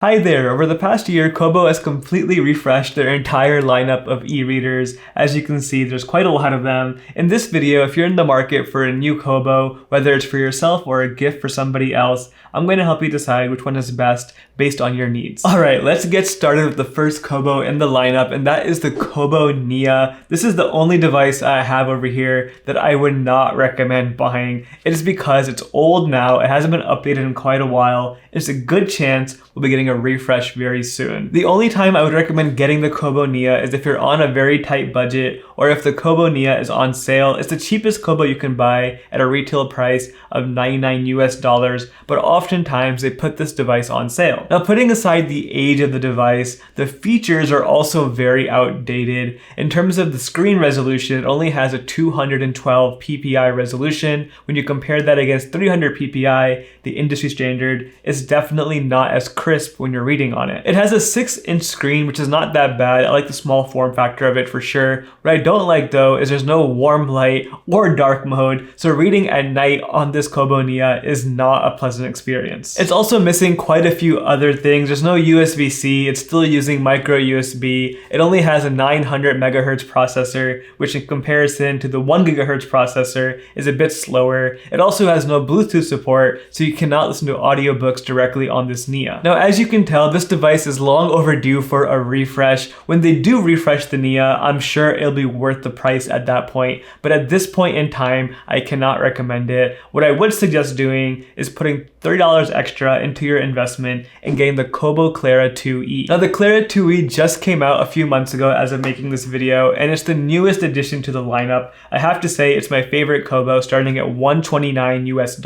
Hi there! Over the past year, Kobo has completely refreshed their entire lineup of e-readers. As you can see, there's quite a lot of them. In this video, if you're in the market for a new Kobo, whether it's for yourself or a gift for somebody else, I'm going to help you decide which one is best based on your needs. Alright, let's get started with the first Kobo in the lineup, and that is the Kobo Nia. This is the only device I have over here that I would not recommend buying. It is because it's old now, it hasn't been updated in quite a while. It's a good chance we'll be getting a refresh very soon. The only time I would recommend getting the Kobo Nia is if you're on a very tight budget or if the Kobo Nia is on sale. It's the cheapest Kobo you can buy at a retail price of $99 US, but oftentimes they put this device on sale. Now, putting aside the age of the device, the features are also very outdated. In terms of the screen resolution, it only has a 212 ppi resolution. When you compare that against 300 ppi, the industry standard, it's definitely not as crisp when you're reading on it. It has a 6-inch screen, which is not that bad. I like the small form factor of it for sure. What I don't like though is there's no warm light or dark mode, so reading at night on this Kobo Nia is not a pleasant experience. It's also missing quite a few other things. There's no USB-C, it's still using micro USB. It only has a 900 megahertz processor, which in comparison to the 1 gigahertz processor is a bit slower. It also has no Bluetooth support, so you cannot listen to audiobooks directly on this Nia. Now, as you can tell, this device is long overdue for a refresh. When they do refresh the Nia, I'm sure it'll be worth the price at that point, but at this point in time, I cannot recommend it. What I would suggest doing is putting $30 extra into your investment and getting the Kobo Clara 2E. Now, the Clara 2E just came out a few months ago as of making this video, and it's the newest addition to the lineup. I have to say it's my favorite Kobo, starting at $129 US.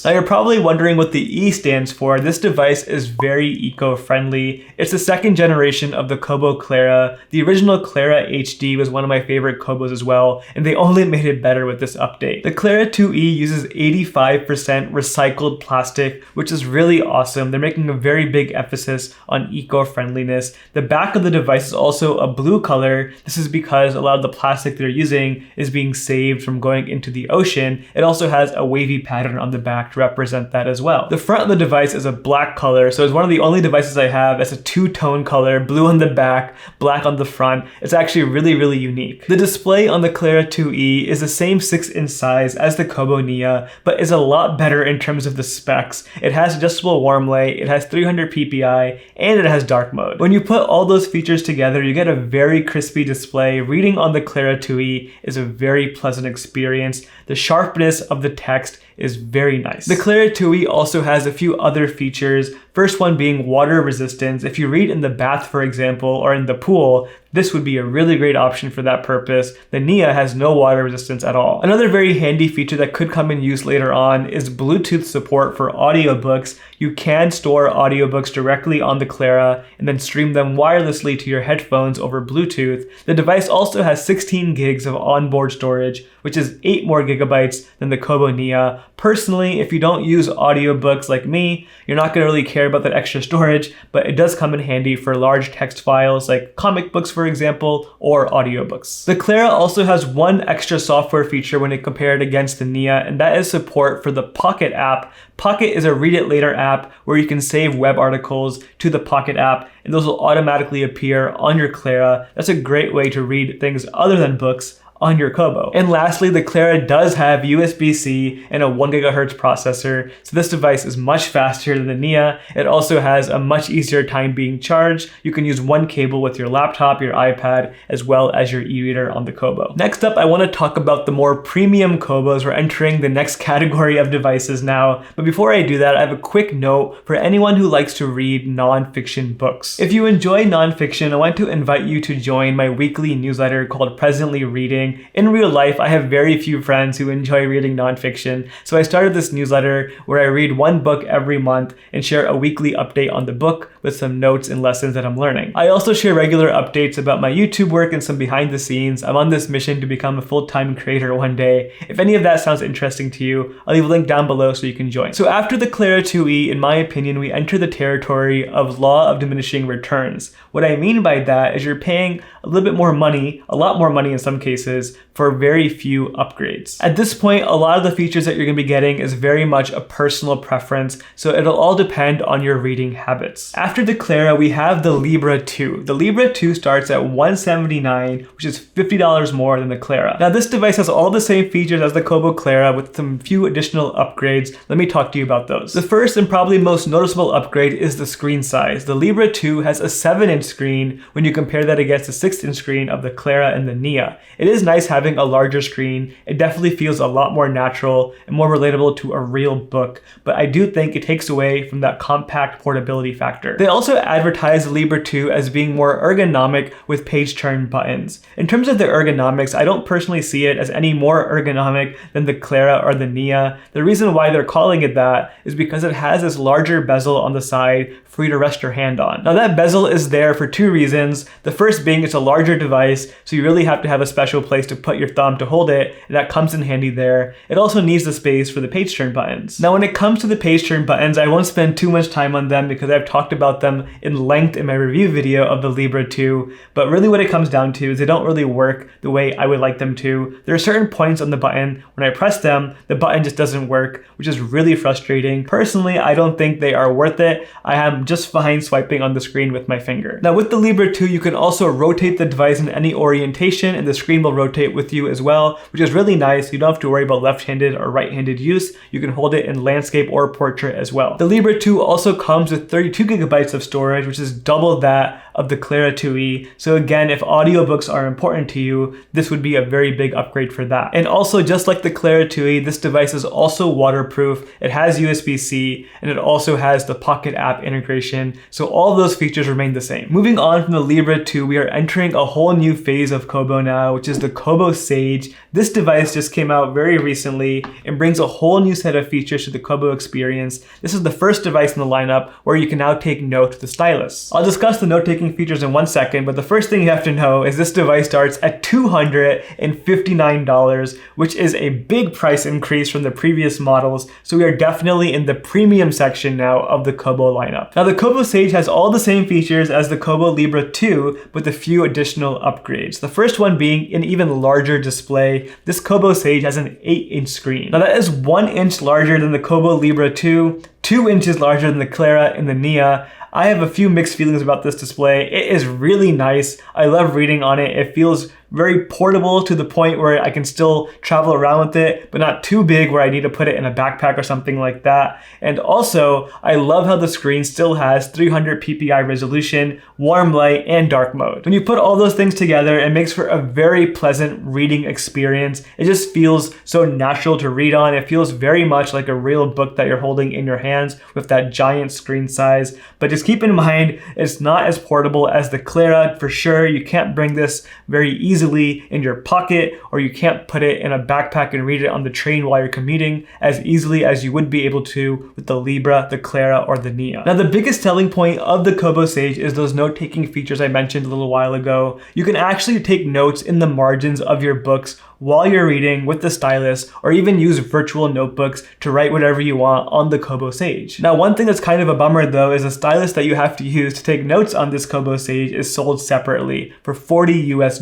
Now, you're probably wondering what the E stands for. This device is very eco-friendly. It's the second generation of the Kobo Clara. The original Clara HD was one of my favorite Kobos as well, and they only made it better with this update. The Clara 2E uses 85% recycled plastic, which is really awesome. They're making a very big emphasis on eco-friendliness. The back of the device is also a blue color. This is because a lot of the plastic they're using is being saved from going into the ocean. It also has a wavy pattern on the back to represent that as well. The front of the device is a black color, so it's one of the only devices I have that's a two-tone color, blue on the back, black on the front. It's actually really unique. The display on the Clara 2E is the same 6-inch size as the Kobo Nia, but is a lot better in terms of the specs. It has adjustable warm light, it has 300 ppi, and it has dark mode. When you put all those features together, you get a very crispy display. Reading on the Clara 2E is a very pleasant experience. The sharpness of the text is very nice. The Clara 2E also has a few other features. First one being water resistance. If you read in the bath, for example, or in the pool, this would be a really great option for that purpose. The Nia has no water resistance at all. Another very handy feature that could come in use later on is Bluetooth support for audiobooks. You can store audiobooks directly on the Clara and then stream them wirelessly to your headphones over Bluetooth. The device also has 16 gigs of onboard storage, which is 8 more gigabytes than the Kobo Nia. Personally, if you don't use audiobooks like me, you're not going to really care about that extra storage, but it does come in handy for large text files like comic books, for example, or audiobooks. The Clara also has one extra software feature when it compared against the Nia, and that is support for the Pocket app. Pocket is a read it later app where you can save web articles to the Pocket app, and those will automatically appear on your Clara. That's a great way to read things other than books on your Kobo. And lastly, the Clara does have USB-C and a 1 gigahertz processor, so this device is much faster than the Nia. It also has a much easier time being charged. You can use one cable with your laptop, your iPad, as well as your e-reader on the Kobo. Next up, I want to talk about the more premium Kobos. We're entering the next category of devices now, but before I do that, I have a quick note for anyone who likes to read non-fiction books. If you enjoy non-fiction, I want to invite you to join my weekly newsletter called Presently Reading. In real life, I have very few friends who enjoy reading nonfiction, so I started this newsletter where I read one book every month and share a weekly update on the book with some notes and lessons that I'm learning. I also share regular updates about my YouTube work and some behind the scenes. I'm on this mission to become a full-time creator one day. If any of that sounds interesting to you, I'll leave a link down below so you can join. So after the Clara 2E, in my opinion, we enter the territory of law of diminishing returns. What I mean by that is you're paying a little bit more money, a lot more money in some cases, devices for very few upgrades. At this point, a lot of the features that you're going to be getting is very much a personal preference, so it'll all depend on your reading habits. After the Clara, we have the Libra 2. The Libra 2 starts at $179, which is $50 more than the Clara. Now this device has all the same features as the Kobo Clara with some few additional upgrades. Let me talk to you about those. The first and probably most noticeable upgrade is the screen size. The Libra 2 has a 7-inch screen when you compare that against the 6-inch screen of the Clara and the Nia. It is nice having a larger screen. It definitely feels a lot more natural and more relatable to a real book, but I do think it takes away from that compact portability factor. They also advertise the Libra 2 as being more ergonomic with page turn buttons. In terms of the ergonomics, I don't personally see it as any more ergonomic than the Clara or the Nia. The reason why they're calling it that is because it has this larger bezel on the side for you to rest your hand on. Now that bezel is there for two reasons. The first being it's a larger device, so you really have to have a special place to put your thumb to hold it, and that comes in handy there. It also needs the space for the page turn buttons. Now when it comes to the page turn buttons, I won't spend too much time on them because I've talked about them in length in my review video of the Libra 2, but really what it comes down to is they don't really work the way I would like them to. There are certain points on the button, when I press them, the button just doesn't work, which is really frustrating. Personally, I don't think they are worth it. I am just fine swiping on the screen with my finger. Now with the Libra 2, you can also rotate the device in any orientation and the screen will rotate with you as well, which is really nice. You don't have to worry about left-handed or right-handed use. You can hold it in landscape or portrait as well. The Libra 2 also comes with 32 gigabytes of storage, which is double that of the Clara 2e. So again, if audiobooks are important to you, this would be a very big upgrade for that. And also, just like the Clara 2e, this device is also waterproof. It has USB-C, and it also has the Pocket app integration. So all those features remain the same. Moving on from the Libra 2, we are entering a whole new phase of Kobo now, which is the Kobo Sage. This device just came out very recently and brings a whole new set of features to the Kobo experience. This is the first device in the lineup where you can now take notes with the stylus. I'll discuss the note-taking features in 1 second, but the first thing you have to know is this device starts at $259, which is a big price increase from the previous models, so we are definitely in the premium section now of the Kobo lineup. Now the Kobo Sage has all the same features as the Kobo Libra 2, with a few additional upgrades. The first one being an even larger display. This Kobo Sage has an 8-inch screen. Now that is 1 inch larger than the Kobo Libra 2, 2 inches larger than the Clara and the Nia. I have a few mixed feelings about this display. It is really nice. I love reading on it. It feels very portable to the point where I can still travel around with it, but not too big where I need to put it in a backpack or something like that. And also, I love how the screen still has 300 ppi resolution, warm light, and dark mode. When you put all those things together, it makes for a very pleasant reading experience. It just feels so natural to read on. It feels very much like a real book that you're holding in your hands with that giant screen size. But just keep in mind, it's not as portable as the Clara for sure. You can't bring this very easily in your pocket, or you can't put it in a backpack and read it on the train while you're commuting as easily as you would be able to with the Libra, the Clara, or the Nia. Now the biggest selling point of the Kobo Sage is those note-taking features I mentioned a little while ago. You can actually take notes in the margins of your books while you're reading with the stylus, or even use virtual notebooks to write whatever you want on the Kobo Sage. Now one thing that's kind of a bummer though is the stylus that you have to use to take notes on this Kobo Sage is sold separately for $40 US.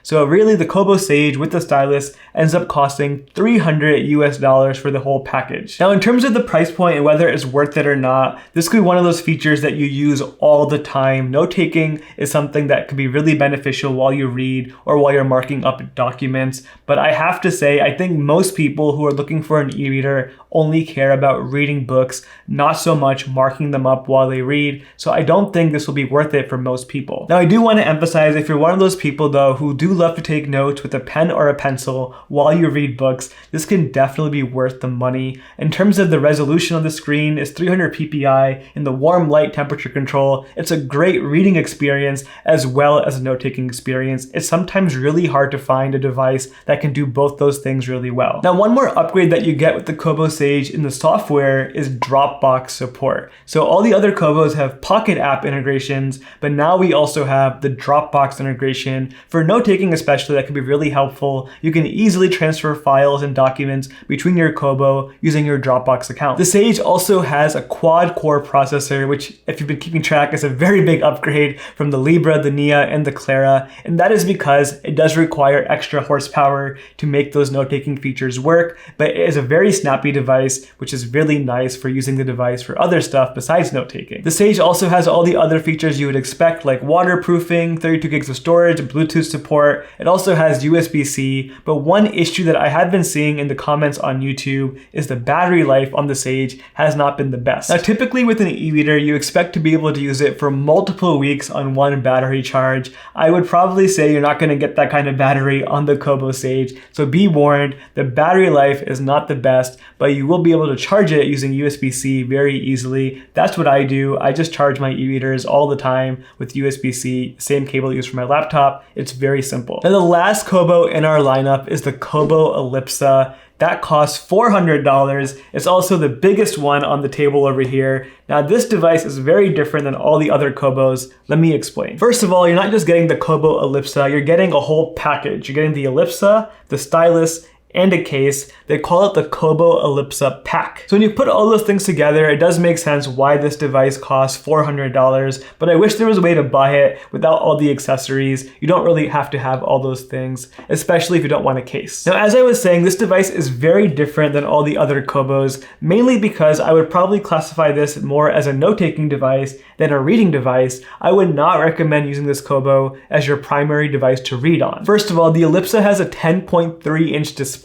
So really the Kobo Sage with the stylus ends up costing $300 US for the whole package. Now in terms of the price point and whether it's worth it or not, this could be one of those features that you use all the time. Note taking is something that could be really beneficial while you read or while you're marking up documents. But I have to say, I think most people who are looking for an e-reader only care about reading books, not so much marking them up while they read. So I don't think this will be worth it for most people. Now I do want to emphasize, if you're one of those people though who do love to take notes with a pen or a pencil while you read books, this can definitely be worth the money. In terms of the resolution on the screen, it's 300 ppi and the warm light temperature control. It's a great reading experience as well as a note-taking experience. It's sometimes really hard to find a device device that can do both those things really well. Now, one more upgrade that you get with the Kobo Sage in the software is Dropbox support. So all the other Kobos have Pocket app integrations, but now we also have the Dropbox integration. For note-taking especially, that can be really helpful. You can easily transfer files and documents between your Kobo using your Dropbox account. The Sage also has a quad-core processor, which, if you've been keeping track, is a very big upgrade from the Libra, the Nia, and the Clara, and that is because it does require extra horsepower to make those note-taking features work, but it is a very snappy device, which is really nice for using the device for other stuff besides note-taking. The Sage also has all the other features you would expect, like waterproofing, 32 gigs of storage, Bluetooth support. It also has USB-C, but one issue that I have been seeing in the comments on YouTube is the battery life on the Sage has not been the best. Now, typically with an e-reader, you expect to be able to use it for multiple weeks on one battery charge. I would probably say you're not going to get that kind of battery on the Kobo Sage, so be warned, the battery life is not the best, but you will be able to charge it using USB-C very easily. That's what I do. I just charge my e-readers all the time with USB-C, same cable I use for my laptop. It's very simple. Now, the last Kobo in our lineup is the Kobo Elipsa. That costs $400. It's also the biggest one on the table over here. Now, this device is very different than all the other Kobos. Let me explain. First of all, you're not just getting the Kobo Elipsa, you're getting a whole package. You're getting the Elipsa, the stylus, and a case. They call it the Kobo Elipsa pack. So when you put all those things together, it does make sense why this device costs $400, but I wish there was a way to buy it without all the accessories. You don't really have to have all those things, especially if you don't want a case. Now, as I was saying, this device is very different than all the other Kobos, mainly because I would probably classify this more as a note-taking device than a reading device. I would not recommend using this Kobo as your primary device to read on. First of all, the Elipsa has a 10.3-inch display,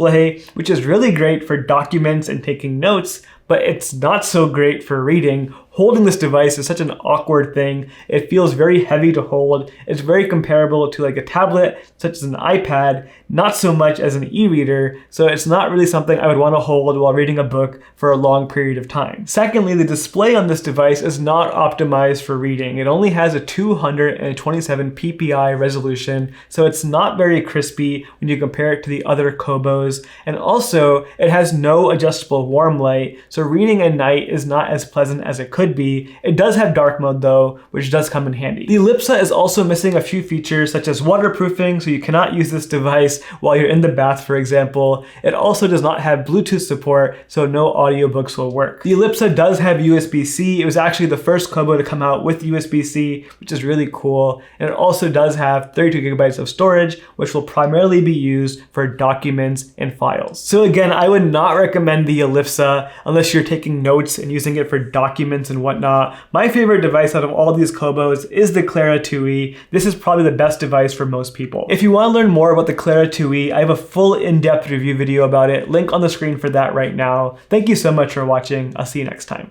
which is really great for documents and taking notes, but it's not so great for reading. Holding this device is such an awkward thing. It feels very heavy to hold. It's very comparable to like a tablet, such as an iPad, not so much as an e-reader, so it's not really something I would want to hold while reading a book for a long period of time. Secondly, the display on this device is not optimized for reading. It only has a 227 ppi resolution, so it's not very crispy when you compare it to the other Kobos, and also it has no adjustable warm light, so reading at night is not as pleasant as it could be. It does have dark mode though, which does come in handy. The Elipsa is also missing a few features such as waterproofing, so you cannot use this device while you're in the bath, for example. It also does not have Bluetooth support, so no audiobooks will work. The Elipsa does have USB-C. It was actually the first Kobo to come out with USB-C, which is really cool. And it also does have 32 gigabytes of storage, which will primarily be used for documents and files. So again, I would not recommend the Elipsa unless you're taking notes and using it for documents and whatnot. My favorite device out of all these Kobos is the Clara 2e. This is probably the best device for most people. If you want to learn more about the Clara 2e, I have a full in-depth review video about it. Link on the screen for that right now. Thank you so much for watching. I'll see you next time.